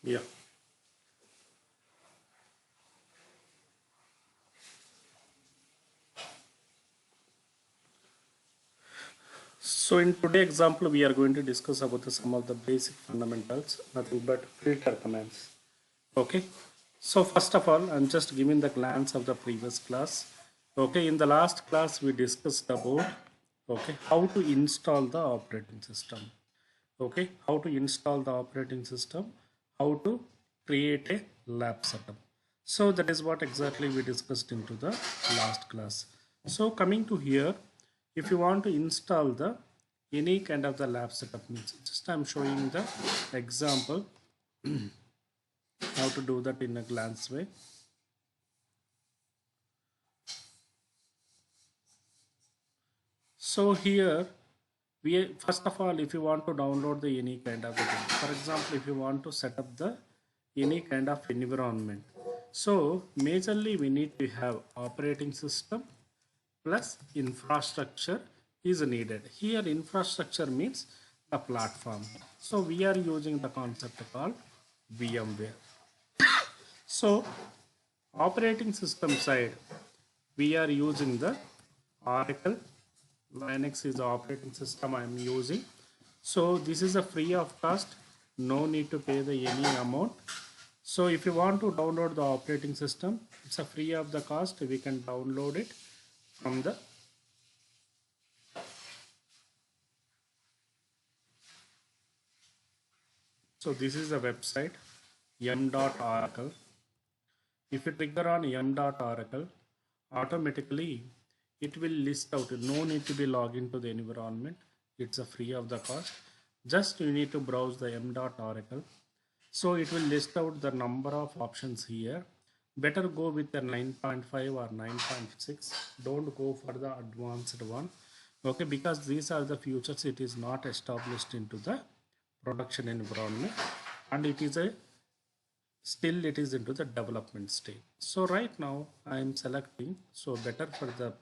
Yeah. So in today's example, we are going to discuss about some of the basic fundamentals, nothing but filter commands. Okay. So first of all, I'm just giving the glance of the previous class. Okay. In the last class, we discussed about how to install the operating system. Okay. How to install the operating system, how to create a lab setup. So that is what exactly we discussed into the last class. So coming to here, if you want to install the any kind of the lab setup means, just I'm showing the example how to do that in a glance way. So here we first of all, if you want to download the any kind of the thing, for example, if you want to set up the any kind of environment, so majorly we need to have operating system plus infrastructure is needed. Here infrastructure means the platform. So we are using the concept called VMware. So operating system side, we are using the Oracle. Linux is the operating system I am using. So this is a free of cost. No need to pay the any amount. So if you want to download the operating system, it's a free of the cost. We can download it from the. So this is the website m.oracle. If you trigger on m.oracle, automatically it will list out. No need to be logged into the environment. It's a free of the cost. Just you need to browse the m.oracle. So it will list out the number of options here. Better go with the 9.5 or 9.6. Don't go for the advanced one. Okay, because these are the features. It is not established into the production environment, and it is a still it is into the development stage. So right now I am selecting, so better for the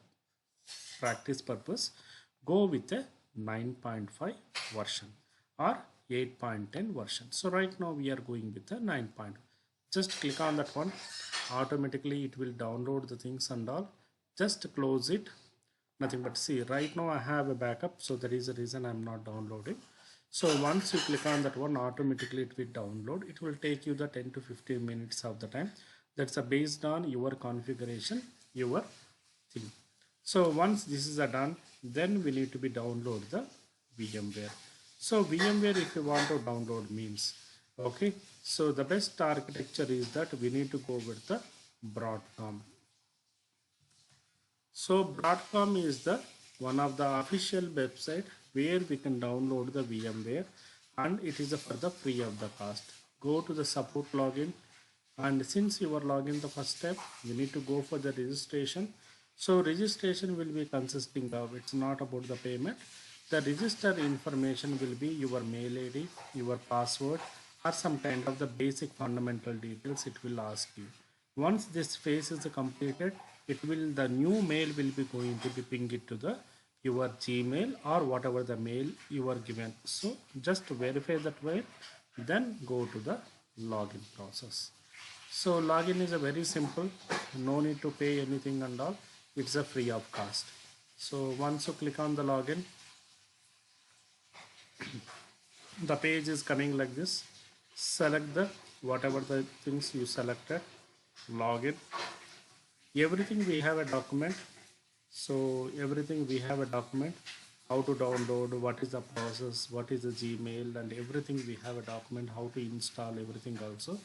practice purpose, go with a 9.5 version or 8.10 version. So right now we are going with the 9. Just click on that one, automatically it will download the things and all. Just close it, nothing but see. Right now I have a backup, so that is the reason I'm not downloading. So once you click on that one, automatically it will download. It will take you the 10 to 15 minutes of the time. That's based on your configuration, your thing. So once this is done, then we need to be download the VMware. So VMware, if you want to download means, okay, so the best architecture is that we need to go with the Broadcom. So Broadcom is the one of the official website where we can download the VMware, and it is for the free of the cost. Go to the support login, and since you are logging the first step, you need to go for the registration. So registration will be consisting of, it's not about the payment. The register information will be your mail ID, your password, or some kind of the basic fundamental details it will ask you. Once this phase is completed, it will, the new mail will be going to be ping it to the your Gmail or whatever the mail you are given. So just verify that way, then go to the login process. So login is a very simple, no need to pay anything and all. It's a free of cost. So once you click on the login, the page is coming like this. Select the whatever the things you selected, login. Everything we have a document. So everything we have a document, how to download, what is the process, what is the Gmail, and everything we have a document, how to install everything also.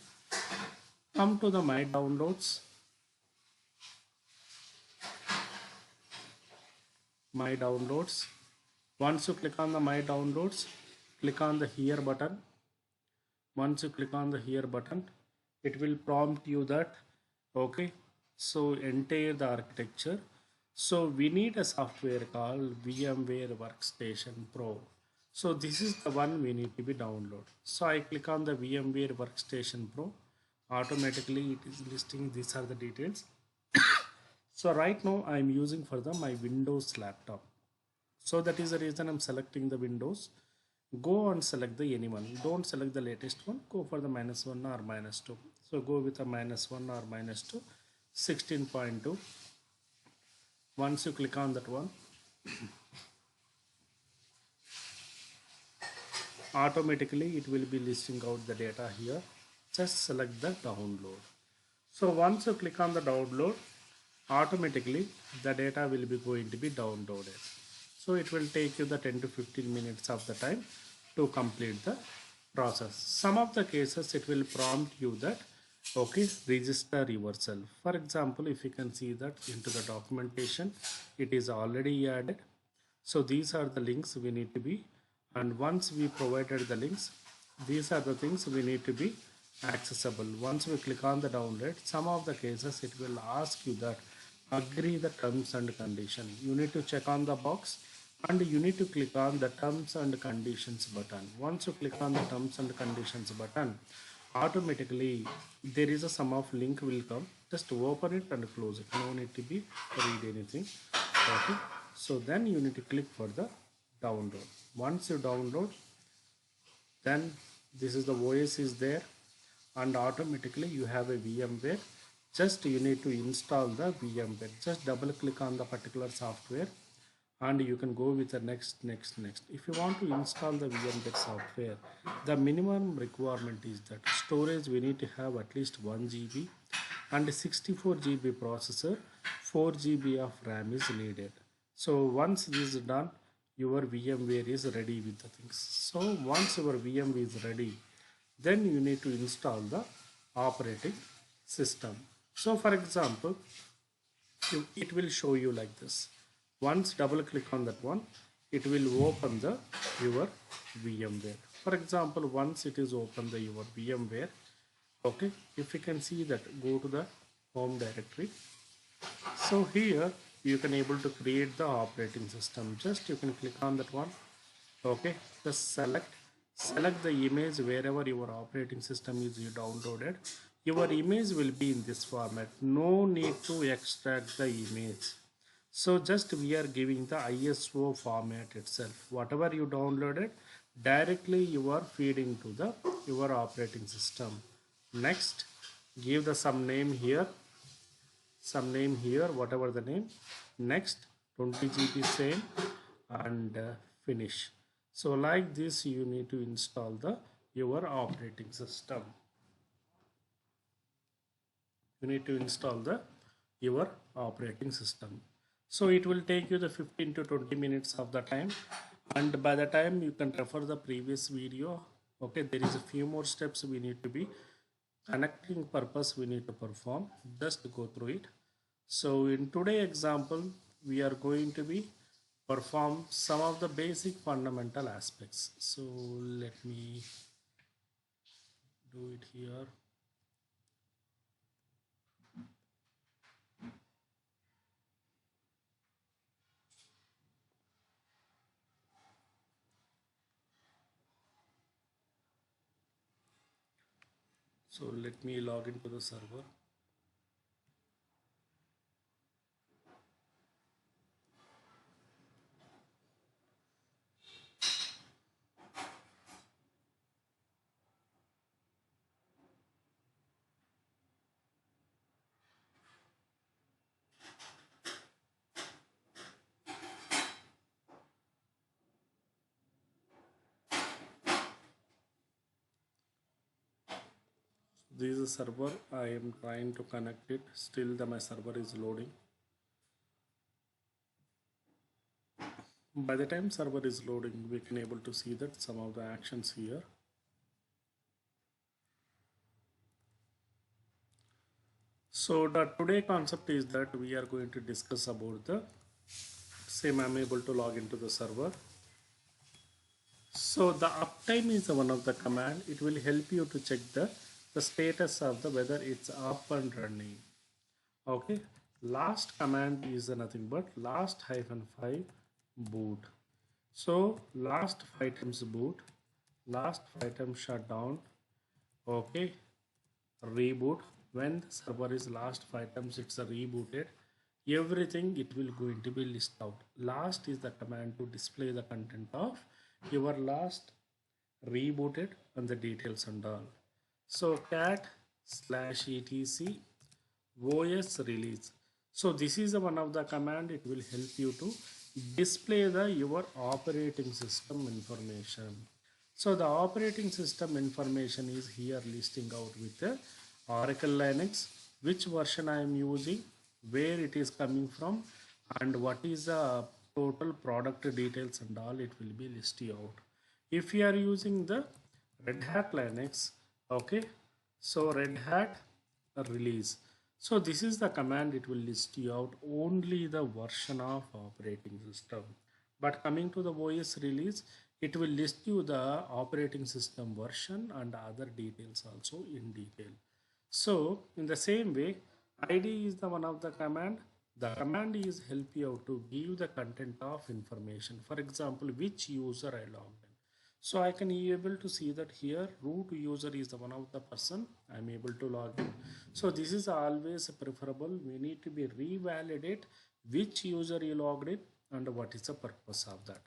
Come to the my downloads. My downloads. Once you click on the my downloads, click on the here button. Once you click on the here button, it will prompt you that, okay, so enter the architecture. So we need a software called VMware Workstation Pro. So this is the one we need to be download. So I click on the VMware Workstation Pro. Automatically it is listing, these are the details. So right now I'm using for the my Windows laptop. So that is the reason I'm selecting the Windows. go and select the anyone. Don't select the latest one. Go for the -1 or -2. So go with a -1 or -2. 16.2. Once you click on that one, automatically it will be listing out the data here. Just select the download. So once you click on the download, automatically the data will be going to be downloaded. So it will take you the 10 to 15 minutes of the time to complete the process. Some of the cases it will prompt you that okay, register yourself. For example, if you can see that into the documentation, it is already added. So these are the links we need to be, and once we provided the links, these are the things we need to be accessible. Once we click on the download, some of the cases it will ask you that agree the terms and condition. You need to check on the box and you need to click on the terms and conditions button. Once you click on the terms and conditions button, automatically there is a sum of link will come. Just open it and close it. No need to be read anything. Okay, so then you need to click for the download. Once you download, then this is the OS is there, and automatically you have a VMware. Just you need to install the VMware. Just double click on the particular software and you can go with the next. If you want to install the VMware software, the minimum requirement is that storage we need to have at least 1 GB and 64 GB processor, 4 GB of RAM is needed. So once this is done, your VMware is ready with the things. So once your VM is ready, then you need to install the operating system. So for example, it will show you like this. Once double click on that one, it will open the your VMware. For example, once it is open the your VMware, okay, if you can see that, go to the home directory. So here you can able to create the operating system. Just you can click on that one. Okay, just select the image wherever your operating system is you downloaded. Your image will be in this format. No need to extract the image. So just we are giving the ISO format itself. Whatever you downloaded, directly you are feeding to the your operating system. Next, give the some name here, whatever the name. Next, 20 GB same, and finish. So like this you need to install the your operating system. You need to install the your operating system. So it will take you the 15 to 20 minutes of the time, and by the time you can refer the previous video. Okay, there is a few more steps we need to be connecting purpose we need to perform. Just go through it. So in today example, we are going to be perform some of the basic fundamental aspects. So let me do it here. So let me log into the server. This is a server. I am trying to connect it. Still my server is loading. By the time server is loading, we can able to see that some of the actions here. So the today concept is that we are going to discuss about the same. I'm able to log into the server. So the uptime is one of the command. It will help you to check the status of the whether it's up and running. Okay, last command is nothing but last -5 boot. So last 5 times boot, last 5 times shutdown. Okay, reboot. When the server is last 5 times it's a rebooted, everything it will going to be list out. Last is the command to display the content of your last rebooted and the details and all. So cat/etc OS release. So this is one of the command. It will help you to display the your operating system information. So the operating system information is here listing out with the Oracle Linux, which version I am using, where it is coming from, and what is the total product details and all. It will be listed out. If you are using the Red Hat Linux, okay, so Red Hat release. So this is the command. It will list you out only the version of operating system. But coming to the OS release, it will list you the operating system version and other details also in detail. So in the same way, ID is the one of the command. The command is help you out to give the content of information. For example, which user I logged in. So I can be able to see that here root user is the one of the person I'm able to log in. So this is always preferable. We need to be revalidate which user you logged in and what is the purpose of that.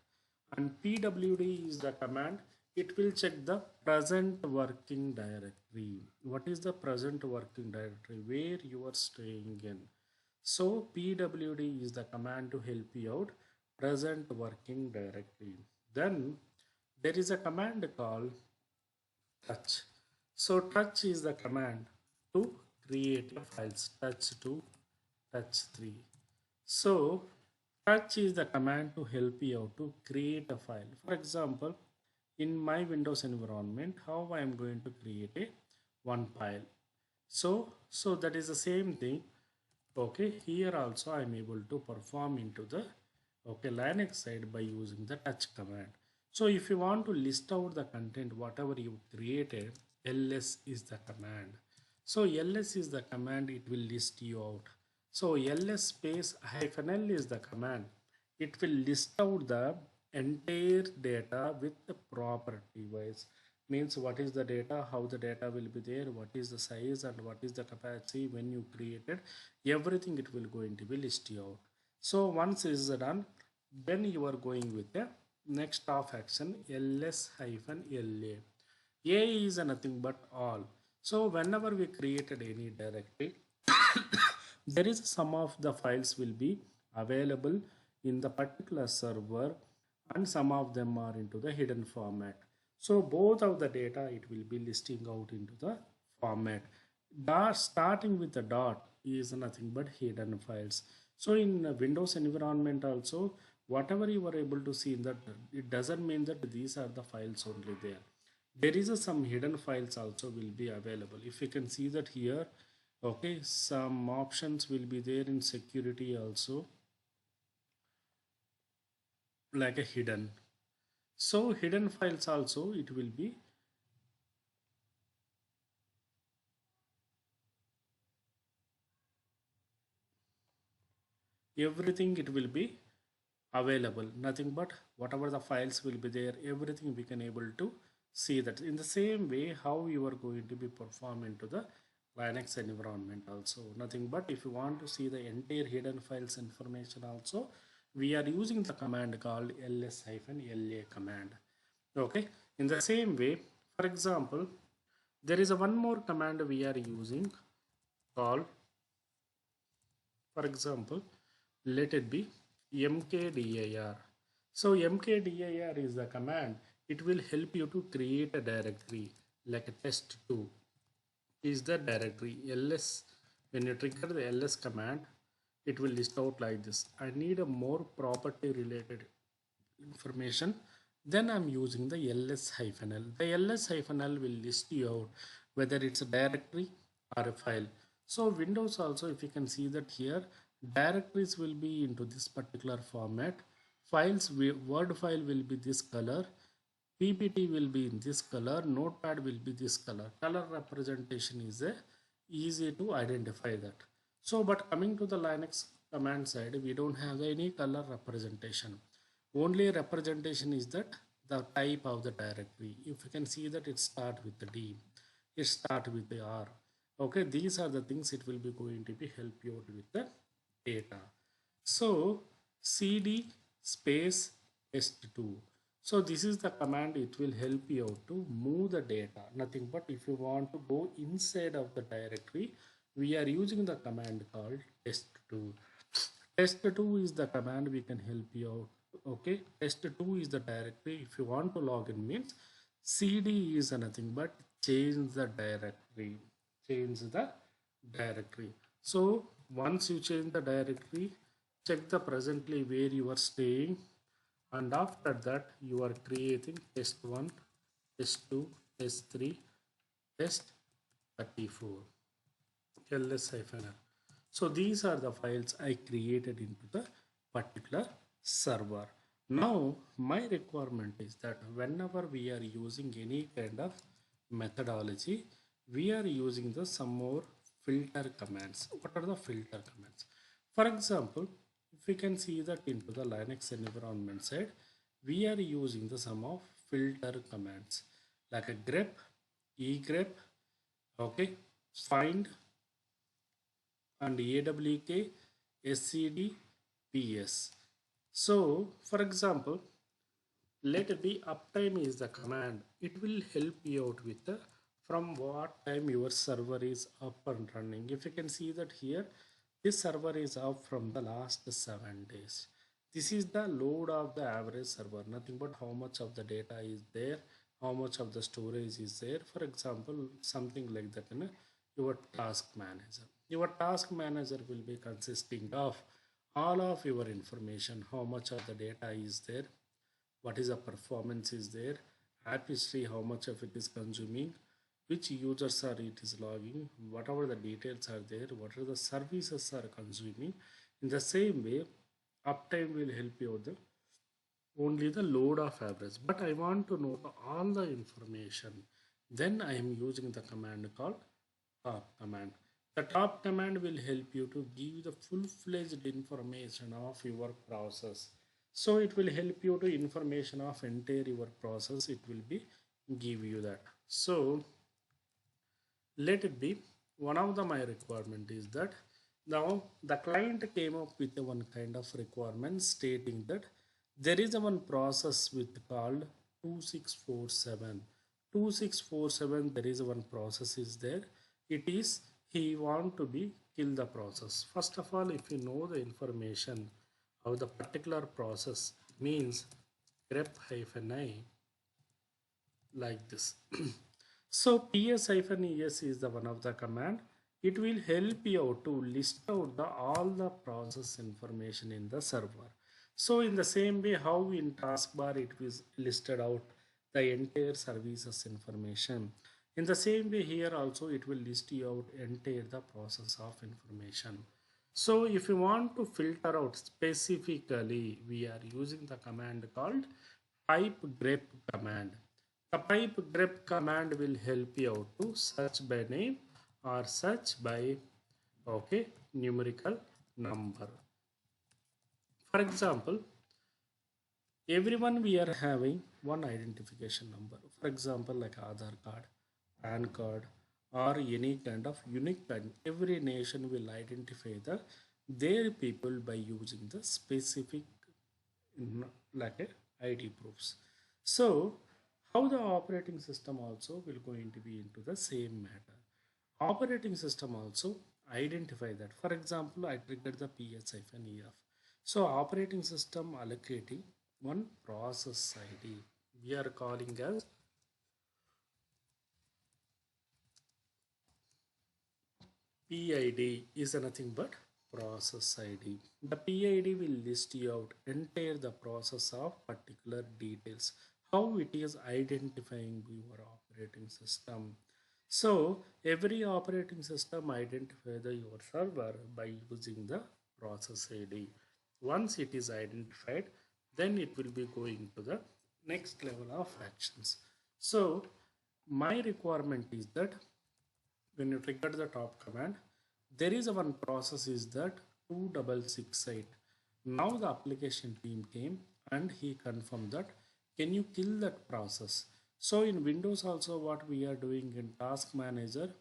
And pwd is the command. It will check the present working directory. What is the present working directory where you are staying in? So pwd is the command to help you out present working directory. Then there is a command called touch. So touch is the command to create files. Touch 2, touch 3. So touch is the command to help you out to create a file. For example, in my Windows environment, how I am going to create a one file. So that is the same thing. Okay, here also I am able to perform into the Linux side by using the touch command. So if you want to list out the content, whatever you created, ls is the command. So ls is the command. It will list you out. So ls space -l is the command. It will list out the entire data with the property wise. Means what is the data, how the data will be there, what is the size and what is the capacity when you created, everything it will going to be listed out. So once is done, then you are going with the next of action ls-la. A is nothing but all. So whenever we created any directory, there is some of the files will be available in the particular server and some of them are into the hidden format. So both of the data it will be listing out into the format. Starting with the dot is nothing but hidden files. So in Windows environment also, whatever you were able to see in that, it doesn't mean that these are the files only there. There is some hidden files also will be available. If you can see that here, okay, some options will be there in security also, like a hidden. So hidden files also it will be everything, it will be available, nothing but whatever the files will be there, everything we can able to see that. In the same way, how you are going to be perform into the Linux environment also, nothing but if you want to see the entire hidden files information also, we are using the command called ls-la command. Okay, in the same way, for example, there is a one more command we are using called, for example, let it be mkdir. So mkdir is the command. It will help you to create a directory like a test2 is the directory. ls, when you trigger the ls command, it will list out like this. I need a more property related information, then I'm using the ls-l. The ls-l will list you out whether it's a directory or a file. So Windows also, if you can see that here, directories will be into this particular format, files, word file will be this color, ppt will be in this color, notepad will be this color. Color representation is easy to identify that. So but coming to the Linux command side, we don't have any color representation. Only representation is that the type of the directory. If you can see that it start with the D, it start with the R. Okay, these are the things it will be going to be help you out with the data. So cd space test2. So this is the command, it will help you out to move the data, nothing but if you want to go inside of the directory, we are using the command called test2. Test2 is the command we can help you out. Okay, test2 is the directory. If you want to log in means cd is nothing but change the directory. Change the directory. So once you change the directory, check the presently where you are staying, and after that you are creating test1, test2, test3, test34, ls-r. So these are the files I created into the particular server. Now my requirement is that whenever we are using any kind of methodology, we are using the some more filter commands. What are the filter commands? For example, if we can see that into the Linux environment side, we are using the some of filter commands like a grep, egrep, okay, find, and awk, scd, ps. So for example, let it be uptime is the command. It will help you out with the from what time your server is up and running. If you can see that here, this server is up from the last 7 days. This is the load of the average server, nothing but how much of the data is there, how much of the storage is there. For example, something like that in your task manager. Your task manager will be consisting of all of your information, how much of the data is there, what is the performance is there, app history, how much of it is consuming, which users are it is logging, whatever the details are there, what are the services are consuming. In the same way, uptime will help you out the only the load of average, but I want to know all the information. Then I am using the command called top command. The top command will help you to give the full-fledged information of your process. So it will help you to information of entire your process. It will be give you that. So let it be one of the my requirement is that now the client came up with one kind of requirement stating that there is a one process with called 2647. 2647, there is one process is there. It is he want to be kill the process. First of all, if you know the information of the particular process, means grep-i like this. So ps-es is the one of the command. It will help you out to list out the all the process information in the server. So in the same way how in taskbar it is listed out the entire services information. In the same way here also it will list you out entire the process of information. So if you want to filter out specifically, we are using the command called pipe grep command. The pipe grep command will help you out to search by name or search by okay numerical number. For example, everyone we are having one identification number. For example, like Aadhaar card, PAN card, or any kind of unique PAN. Every nation will identify their people by using the specific like a ID proofs. So how the operating system also will going to be into the same matter. Operating system also identify that. For example, I triggered the ps-ef. So operating system allocating one process ID. We are calling as PID is nothing but process ID. The PID will list you out entire the process of particular details, how it is identifying your operating system. So every operating system identify your server by using the process ID. Once it is identified, then it will be going to the next level of actions. So my requirement is that when you trigger the top command, there is a one process is that 2668. Now the application team came and he confirmed that can you kill that process. So in Windows also what we are doing in task manager,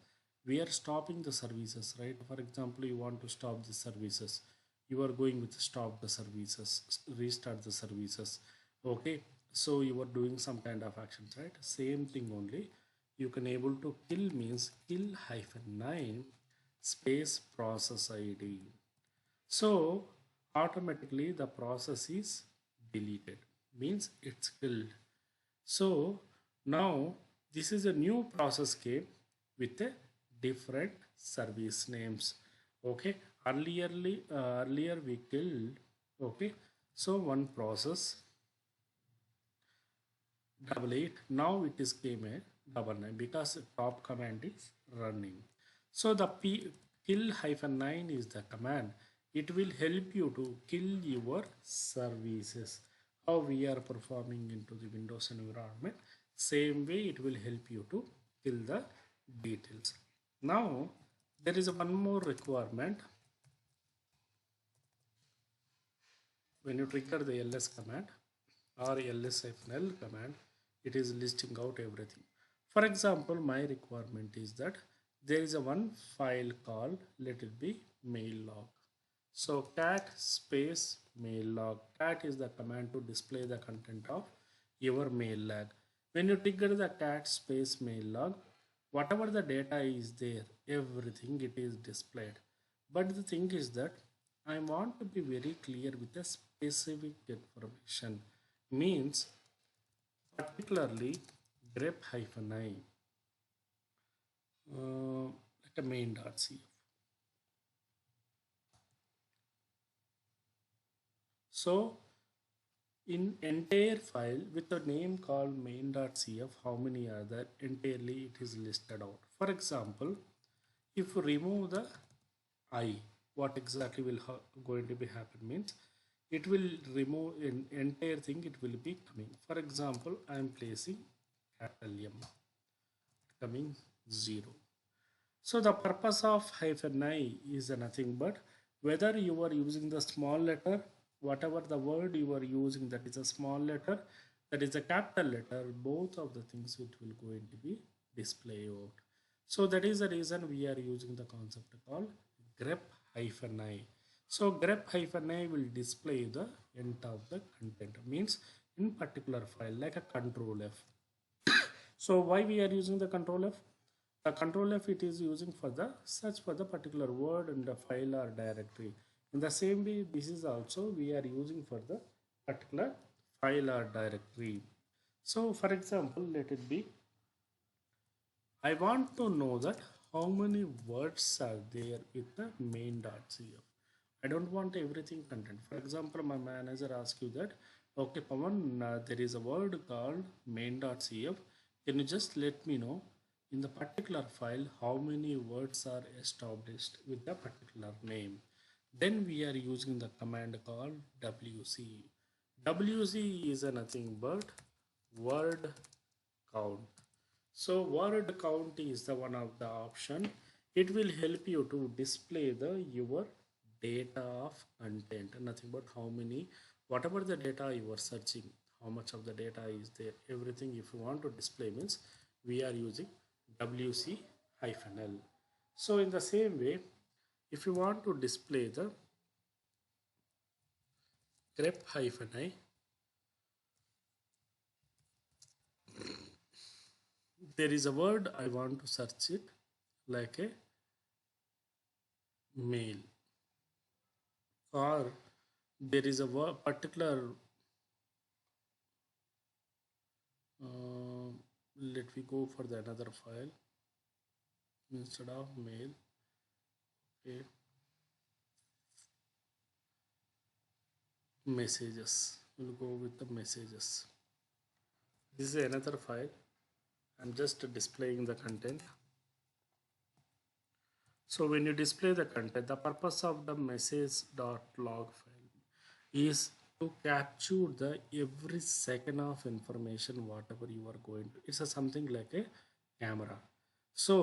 we are stopping the services, right? For example, you want to stop the services, you are going with stop the services, restart the services, okay. So you are doing some kind of actions, right? Same thing only. You can able to kill means kill -9 space process ID. So automatically the process is deleted, means it's killed. So now this is a new process came with a different service names. Okay, earlier we killed. Okay, so one process 88, now it is came a 99 because top command is running. So the kill-9 is the command. It will help you to kill your services. How we are performing into the Windows environment, same way it will help you to kill the details. Now there is one more requirement. When you trigger the ls command or ls-l command, it is listing out everything. For example, my requirement is that there is a one file called, let it be mail log. So cat space mail log. Cat is the command to display the content of your mail log. When you trigger the cat space mail log, whatever the data is there, everything it is displayed. But the thing is that I want to be very clear with the specific information. Means particularly grep-i like a main.cf. So in entire file with a name called main.cf, how many are there? Entirely it is listed out. For example, if you remove the I, what exactly will going to be happen means it will remove an entire thing, it will be coming. For example, I am placing capital M, coming 0. So the purpose of -I is nothing but whether you are using the small letter, whatever the word you are using, that is a small letter, that is a capital letter, both of the things it will going to be display out. So that is the reason we are using the concept called grep-I. So grep-I will display the end of the content, means in particular file like a control F. So why we are using the control F? The control F it is using for the search for the particular word in the file or directory. In the same way, this is also we are using for the particular file or directory. So for example, let it be, I want to know that how many words are there with the main.cf. I don't want everything content. For example, my manager asks you that, okay, Pawan, there is a word called main.cf. Can you just let me know in the particular file how many words are established with the particular name? Then we are using the command called wc. Wc is nothing but word count. So word count is the one of the option. It will help you to display the your data of content, nothing but how many, whatever the data you are searching, how much of the data is there, everything. If you want to display means we are using wc-l. So in the same way, if you want to display the grep-i, there is a word I want to search it like a mail, or there is a particular let me go for the another file instead of mail. Okay, messages, we'll go with the messages. This is another file. I'm just displaying the content. So when you display the content, the purpose of the message.log file is to capture the every second of information whatever you are going to. It's something like a camera. So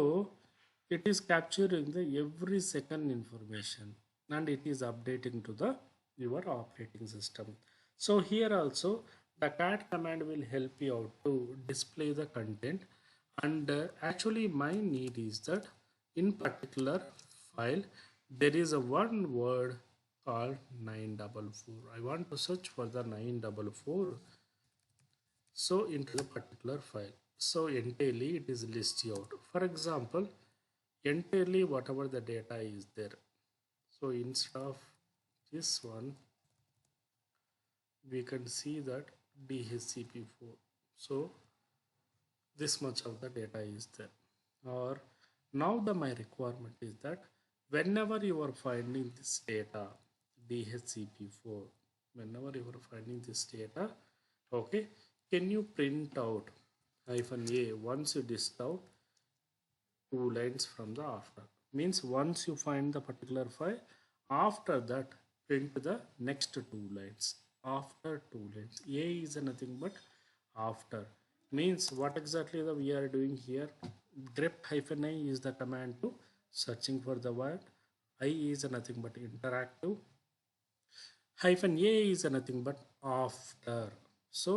it is capturing the every second information and it is updating to the your operating system. So here also the cat command will help you out to display the content. And actually my need is that in particular file there is a one word called 944. I want to search for the 944 so into the particular file. So entirely it is list out. For example, entirely whatever the data is there. So instead of this one, we can see that DHCP4. So this much of the data is there. Or now my requirement is that whenever you are finding this data, DHCP4, whenever you are finding this data, okay, can you print out -a once you list out 2 lines from the after? Means once you find the particular file, after that print the next 2 lines. After 2 lines, a is nothing but after. Means what exactly that we are doing here? Grep-i is the command to searching for the word. I is nothing but interactive. -a is nothing but after. So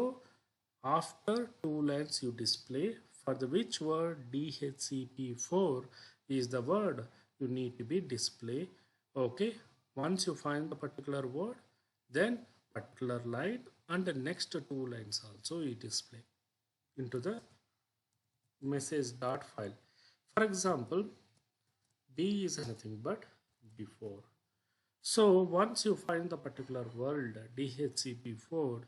after 2 lines you display for the which word DHCP4 is the word you need to be display. Okay, once you find the particular word, then particular line and the next 2 lines also you display into the message dot file. For example, B is nothing but before. So once you find the particular word DHCP4,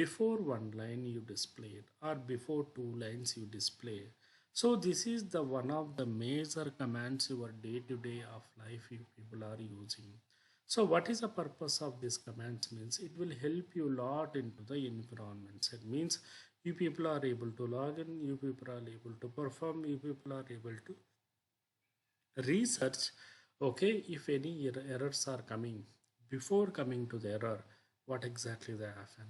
before 1 line you display it, or before 2 lines you display. So this is the one of the major commands your day-to-day of life you people are using. So what is the purpose of this commands? Means it will help you lot into the environments. It means you people are able to log in, you people are able to perform, you people are able to research. Okay, if any errors are coming, before coming to the error, what exactly they happen,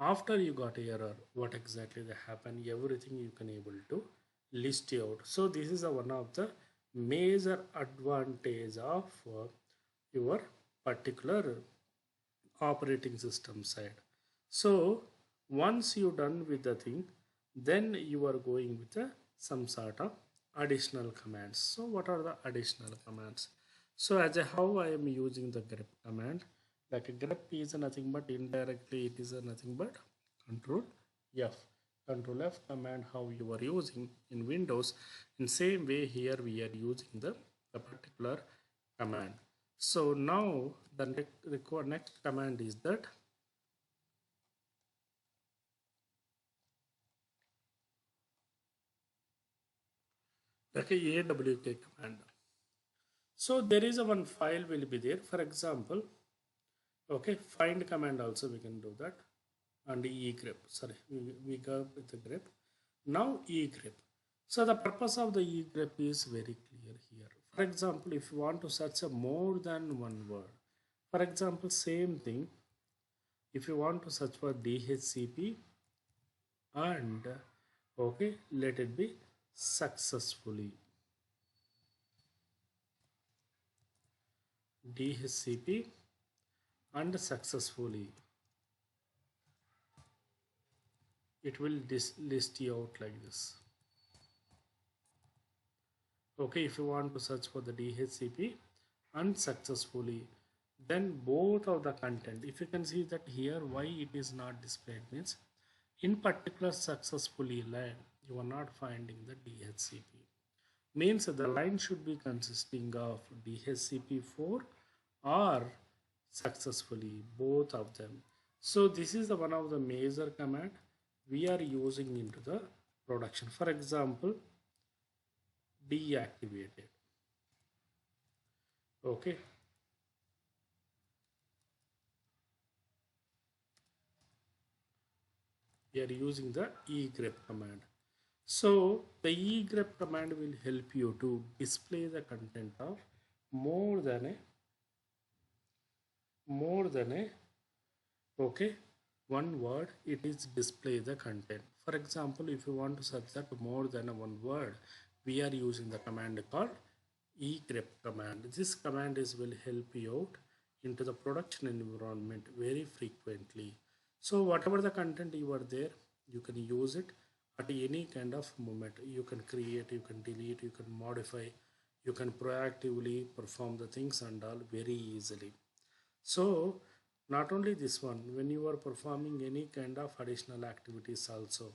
after you got a error, what exactly they happen, everything you can able to list out. So this is one of the major advantage of your particular operating system side. So once you done with the thing, then you are going with some sort of additional commands. So what are the additional commands? So as a how I am using the grep command, like a grep is nothing but indirectly it is nothing but control F. Control F command how you are using in Windows. In same way here we are using the particular command. So now the next command is that like a AWK command. So there is a one file will be there. For example, okay, find command also we can do that, and egrep. Sorry, we go with the grep. Now egrep. So the purpose of the egrep is very clear here. For example, if you want to search a more than one word, for example, same thing. If you want to search for DHCP and okay, let it be successfully. DHCP and successfully, it will list you out like this. Okay, if you want to search for the DHCP unsuccessfully, then both of the content, if you can see that here why it is not displayed means in particular successfully line you are not finding the DHCP, means the line should be consisting of DHCP4 or successfully, both of them. So this is the one of the major command we are using into the production. For example, deactivated. Okay, we are using the egrep command. So the egrep command will help you to display the content of more than a okay one word. It is display the content. For example, if you want to search that more than a one word, we are using the command called egrep command. This command is will help you out into the production environment very frequently. So whatever the content you are there, you can use it at any kind of moment. You can create, you can delete, you can modify, you can proactively perform the things and all very easily. So Not only this one, when you are performing any kind of additional activities also,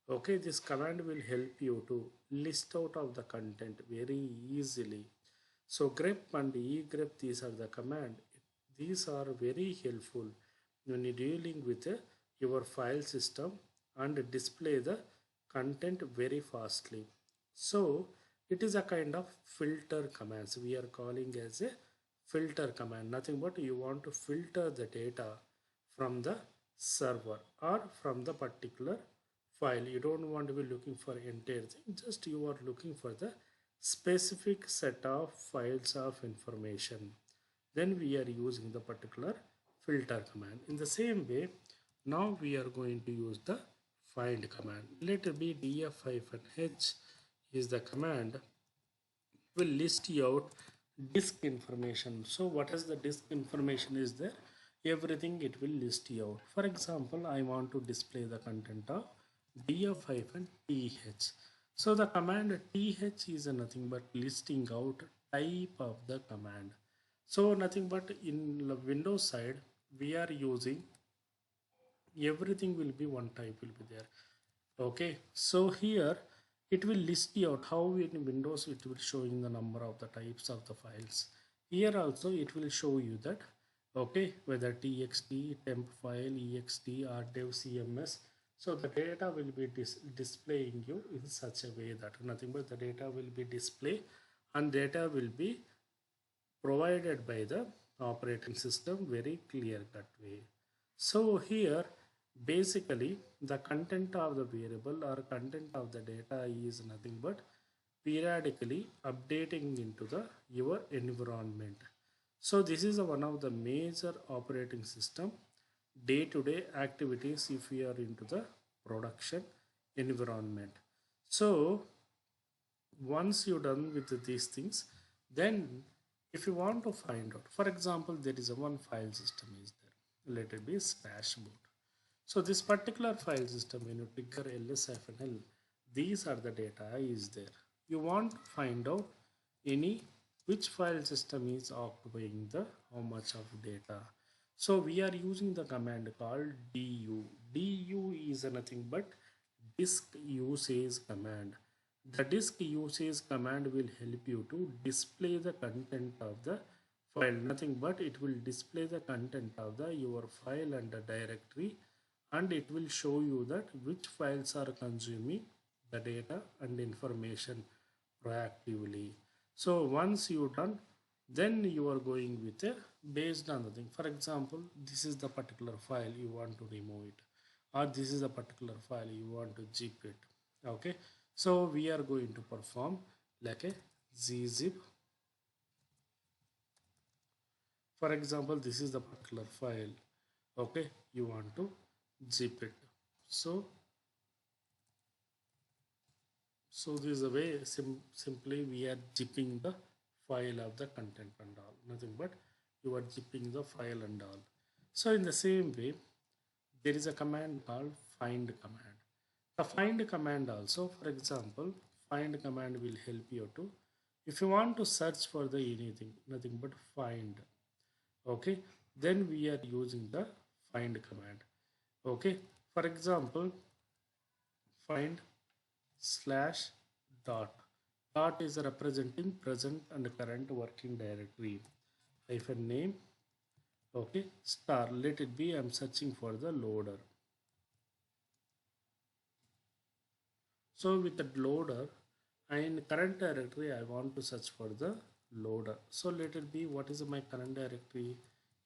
okay, this command will help you to list out of the content very easily. So grep and egrep, these are the command. These are very helpful when you're dealing with your file system and display the content very fastly. So it is a kind of filter commands we are calling as a filter command. Nothing but you want to filter the data from the server or from the particular file. You don't want to be looking for entire thing, just you are looking for the specific set of files of information. Then we are using the particular filter command. In the same way, now we are going to use the find command. Let it be df-h is the command will list you out disk information. So what is the disk information is there? Everything it will list you out. For example, I want to display the content of df-th. So the command th is nothing but listing out type of the command. So nothing but in the Windows side we are using everything will be one type will be there. Okay, so here it will list you out how in Windows it will showing the number of the types of the files. Here also it will show you that, okay, whether txt, temp file, ext or dev cms. So the data will be displaying you in such a way that nothing but the data will be displayed and data will be provided by the operating system very clear cut way. So here basically the content of the variable or content of the data is nothing but periodically updating into the your environment. So this is one of the major operating system day-to-day activities if we are into the production environment. So once you're done with these things, then if you want to find out, for example, there is a one file system is there, let it be slash boot. So this particular file system, when you trigger ls-l, these are the data is there. You want to find out any which file system is occupying the how much of data. So we are using the command called du. Du is nothing but disk usage command. The disk usage command will help you to display the content of the file. Nothing but it will display the content of the your file and the directory, and it will show you that which files are consuming the data and information proactively. So once you done, then you are going with a based on the thing. For example, this is the particular file you want to remove it, or this is a particular file you want to zip it. Okay, so we are going to perform like a zip. For example, this is the particular file. Okay, you want to zip it. So this is the way simply we are zipping the file of the content and all. Nothing but you are zipping the file and all. So in the same way, there is a command called find command. The find command also, for example, find command will help you to, if you want to search for the anything, nothing but find. Okay, then we are using the find command. Okay, for example, find slash dot. Dot is representing present and current working directory. Hyphen name. Okay, star. Let it be I'm searching for the loader. So with the loader, in current directory I want to search for the loader. So let it be what is my current directory?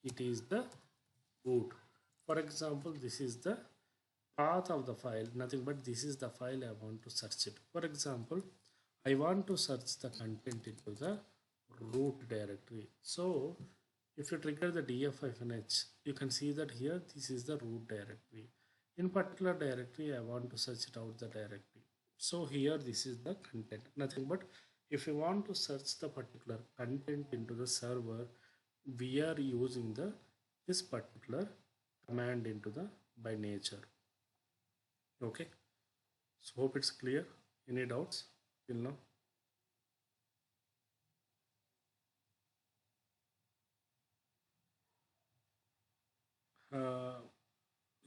It is the boot. For example, this is the path of the file, nothing but this is the file I want to search it. For example, I want to search the content into the root directory. So if you trigger the df-h, you can see that here this is the root directory. In particular directory I want to search it out the directory. So here this is the content, nothing but if you want to search the particular content into the server, we are using the this particular command into the by nature. Okay, so hope it's clear. Any doubts till now?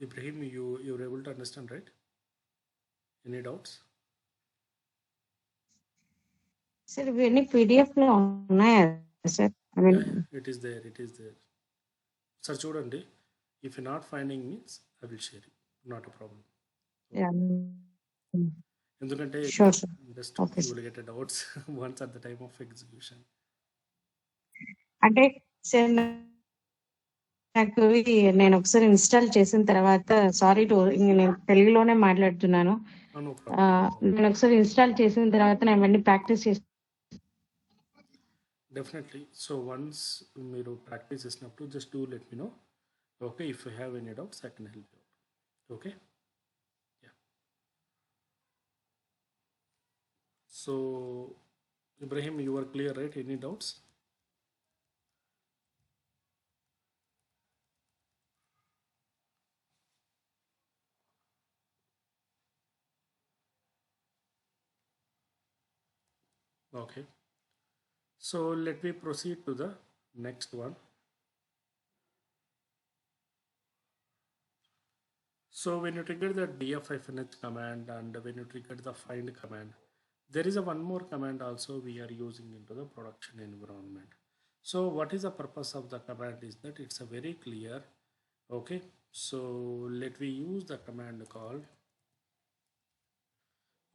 Ibrahim, you were able to understand, right? Any doubts? Sir ఇవన్నీ PDF లో ఉన్నాయా sir? I mean Yeah, it is there. It is there. Sir, చూడండి. If you're not finding means, I will share it. Not a problem. ఎందుకంటే sure sir. just okay you sir. will get a doubts once at the time of execution. అంటే sir నాకు నేను ఒకసారి install చేసిన తర్వాత sorry to నేను తెలుగులోనే మాట్లాడుతున్నాను. No, no problem. No problem. నేను ఒకసారి ఇన్స్టాల్ చేసిన తర్వాత నేను ఇవన్నీ ప్రాక్టీస్ చేసి Definitely. So once మీరు ప్రాక్టీస్ చేసినప్పుడు just do let me know. Okay, if you have any doubts, I can help you out. Okay. Yeah. So Ibrahim, you are clear, right? Any doubts? Okay. So let me proceed to the next one. So when you trigger the df-h command and when you trigger the find command, there is a one more command also we are using into the production environment. So what is the purpose of the command is that it's a very clear. Okay, so let me use the command called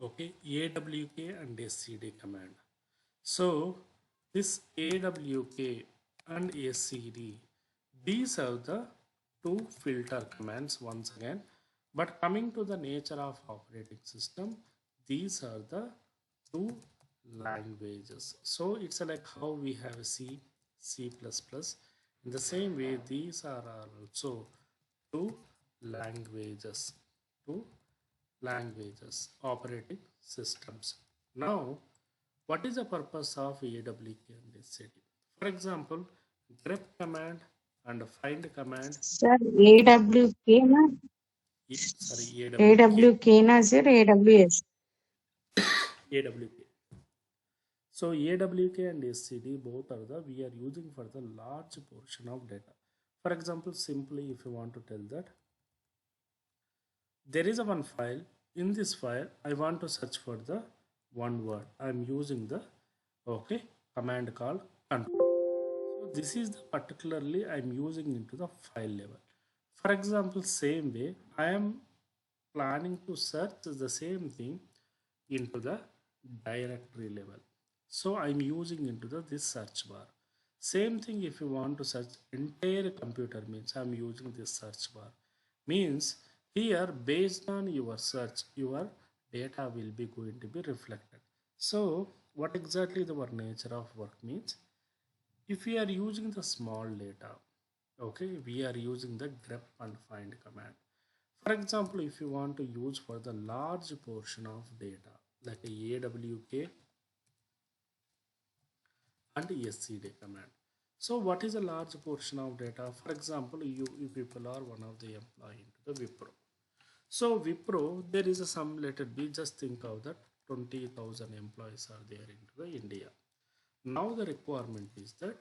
awk and scd command. So this awk and scd, these are the two filter commands once again, but coming to the nature of operating system, these are the two languages. So it's like how we have C, C++. In the same way, these are also two languages, two languages, operating systems. Now, what is the purpose of AWK and SCD? For example, grep command and find command. Sir ఏడబ్ల్యూకేనా Sorry, AWK. ఏడబ్ల్యూకేనా sir AWS AWK. So AWK and SCD both are the we are using for the large portion of data. For example, simply if you want to tell that there is a one file, in this file I want to search for the one word, I am using the command called control. So this is the particularly I am using into the file level. For example, same way I am planning to search the same thing into the directory level. So I'm using into this search bar. Same thing if you want to search entire computer means I'm using this search bar. Means here based on your search, your data will be going to be reflected. So what exactly the nature of work means? If we are using the small data, we are using the grep and find command. For example, if you want to use for the large portion of data like a AWK and SCD command. So what is a large portion of data? For example, you people are one of the employee into the Wipro. So Wipro, there is a some, let it be, just think of that 20,000 employees are there into the India. Now the requirement is that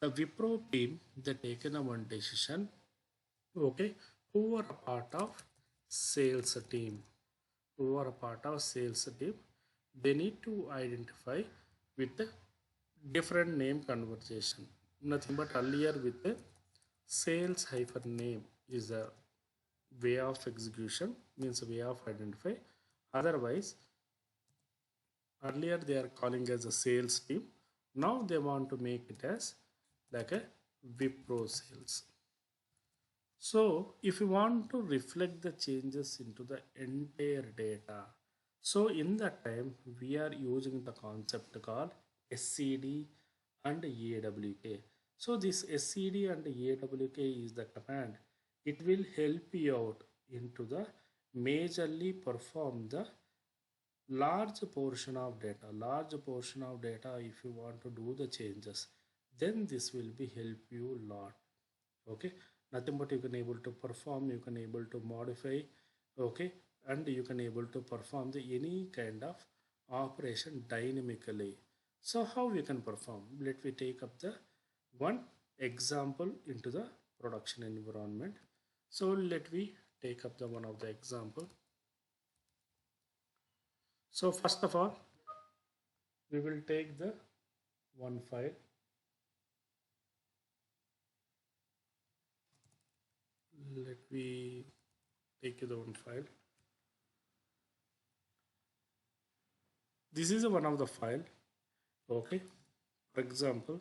the Wipro team, they taken a one decision, who are a part of sales team, they need to identify with the different name conversation. Nothing but earlier with the sales hyphen name is a way of execution, means a way of identify. Otherwise, earlier they are calling as a sales team. Now they want to make it as like a Wipro sales. So if you want to reflect the changes into the entire data, so in that time we are using the concept called SCD and AWK. So this SCD and AWK is the command. It will help you out into the majorly perform the large portion of data. If you want to do the changes, then this will be help you lot. Nothing but you can able to perform, you can able to modify, and you can able to perform the any kind of operation dynamically. So how we can perform? Let me take up the one example into the production environment. So let me take up the one of the example. So first of all, we will take the one file. Let me take the one file. This is one of the file. Okay, for example,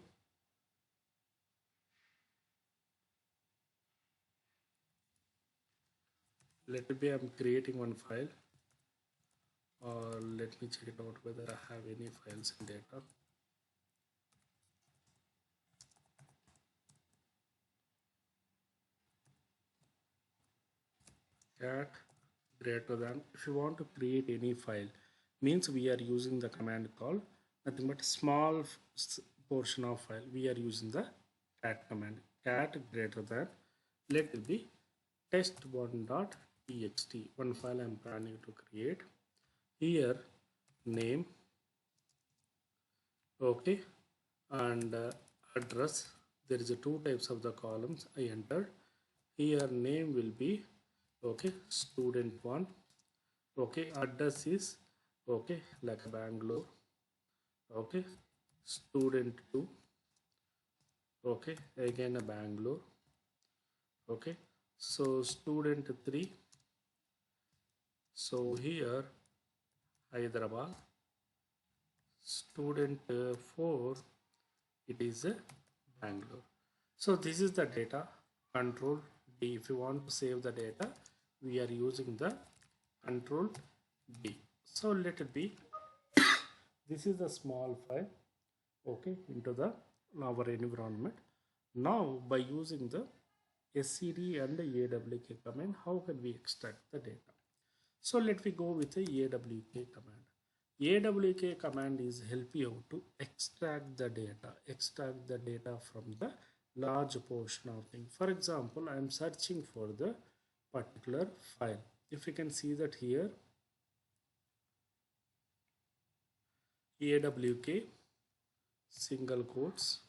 let me I'm creating one file, or let me check it out whether I have any files in data. Cat greater than, if you want to create any file, means we are using the command called nothing but small portion of file. We are using the cat command. Cat greater than, let it be test1.txt, one file I'm planning to create. Here name, okay, and address. There is a two types of the columns I entered. Here name will be, okay, student1, okay, address is, okay, like Bangalore, okay, student2, okay, again a Bangalore, okay, so student3, so here Hyderabad, student4, it is a Bangalore. So this is the data. Control D. If you want to save the data, we are using the Control D. So let it be. This is the small file, okay, into the our environment. Now by using the SCD and the AWK command, how can we extract the data? So let me go with the AWK command. AWK command is help you to extract the data from the large portion of thing. For example, I am searching for the particular file. If you can see that here, AWK single quotes,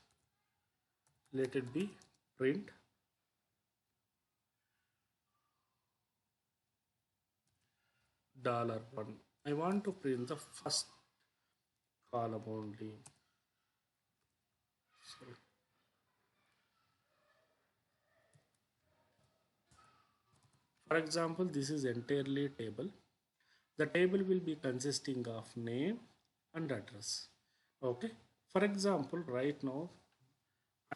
let it be print $1. I want to print the first column only. Sorry. For example, this is entirely table. The table will be consisting of name and address. Okay. For example, right now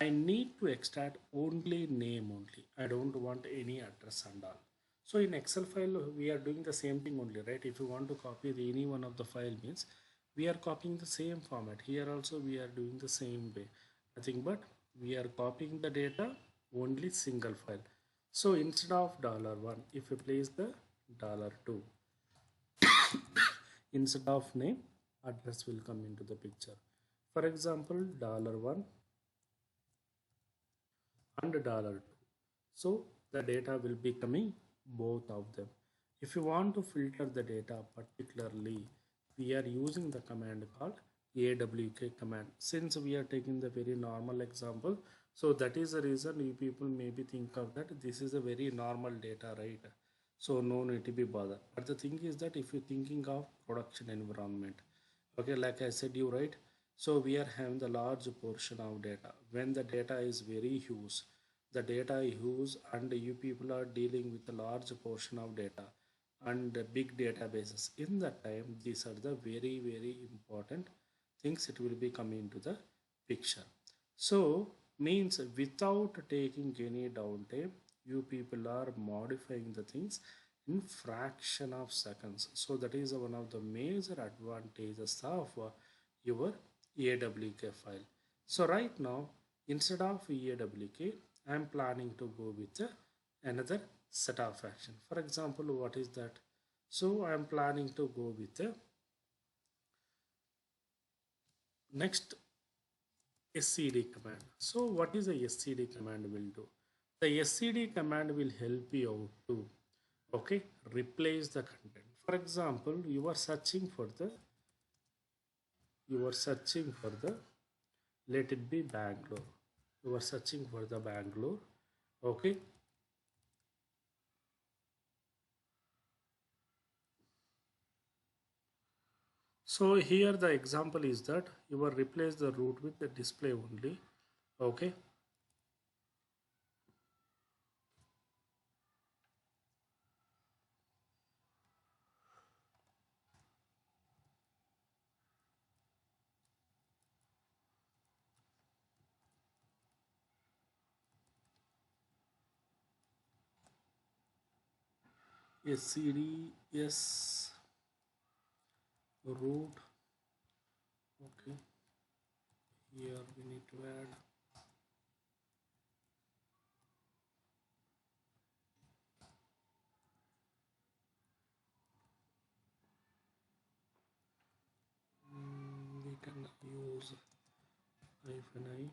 I need to extract only name only. I don't want any address and all. So in Excel file, we are doing the same thing only, right? If you want to copy any one of the file means we are copying the same format. Here also we are doing the same way. Nothing but we are copying the data only single file. So instead of $1, if you place the $2, instead of name, address will come into the picture. For example, $1 and $2. So the data will be coming both of them. If you want to filter the data particularly, we are using the command called AWK command. Since we are taking the very normal example, so that is the reason you people maybe think of that this is a very normal data, right? So no need to be bothered. But the thing is that if you're thinking of production environment, okay, like I said you right, so we are having the large portion of data. When the data is very huge, the data is huge and you people are dealing with a large portion of data and big databases. In that time, these are the very important things it will be coming into the picture. So means without taking any downtime, you people are modifying the things in fraction of seconds. So that is one of the major advantages of your AWK file. So right now, instead of AWK, I am planning to go with another set of action. For example, what is that? So I am planning to go with the next SCD command. So what is a SCD command will do? The SCD command will help you out to, okay, replace the content. For example, you are searching for the let it be Bangalore. You are searching for the Bangalore Okay. So here the example is that you will replace the root with the display only. Okay. SCD, yes, root. Okay. Here we need to add we can use hyphen I.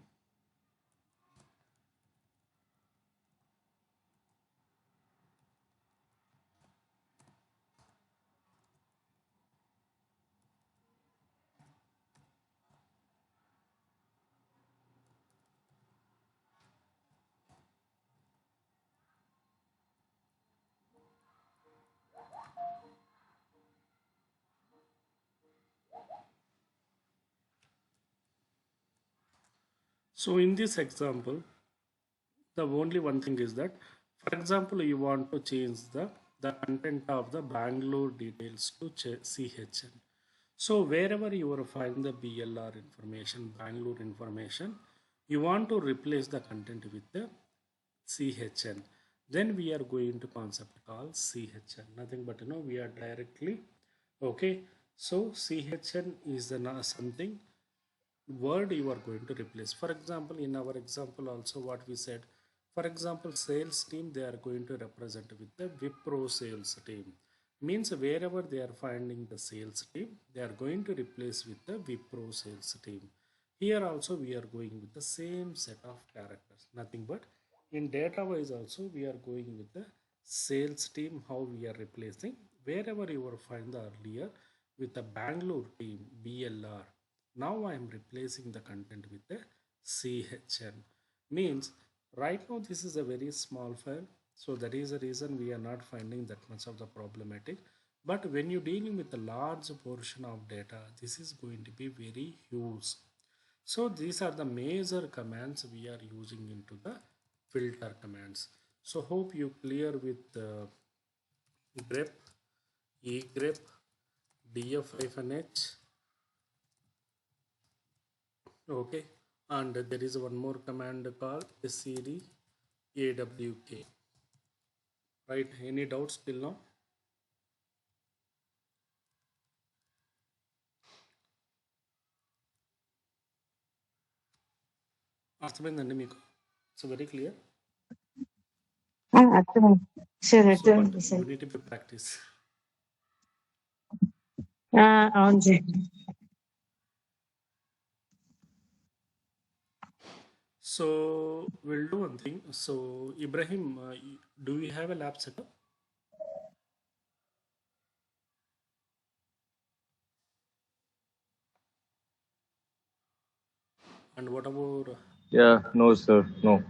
So in this example, the only one thing is that, for example, you want to change the content of the Bangalore details to CHN. So wherever you will find the BLR information, Bangalore information, you want to replace the content with the CHN. Then we are going to concept called CHN. Nothing but we are directly okay. So CHN is the something word you are going to replace. For example, in our example also what we said, for example, sales team, they are going to represent with the Wipro sales team. Means wherever they are finding the sales team, they are going to replace with the Wipro sales team. Here also we are going with the same set of characters, nothing but in data wise also we are going with the sales team, how we are replacing wherever you will find the earlier with the Bangalore team BLR. Now I am replacing the content with the CHN. Means right now this is a very small file. So that is the reason we are not finding that much of the problematic. But when you're dealing with a large portion of data, this is going to be very huge. So these are the major commands we are using into the filter commands. So hope you clear with grep, egrep, df-h. Okay, and there is one more command called scd awk. Right, any doubts till now? అర్థమైందండి మీకు? It's very clear. అర్థమైంది sir, So but అర్థమైంది you sir. need to be practice. అవును sir. So we'll do one thing. So Ibrahim, do we have a lab setup? And what about Yeah, no, sir, no.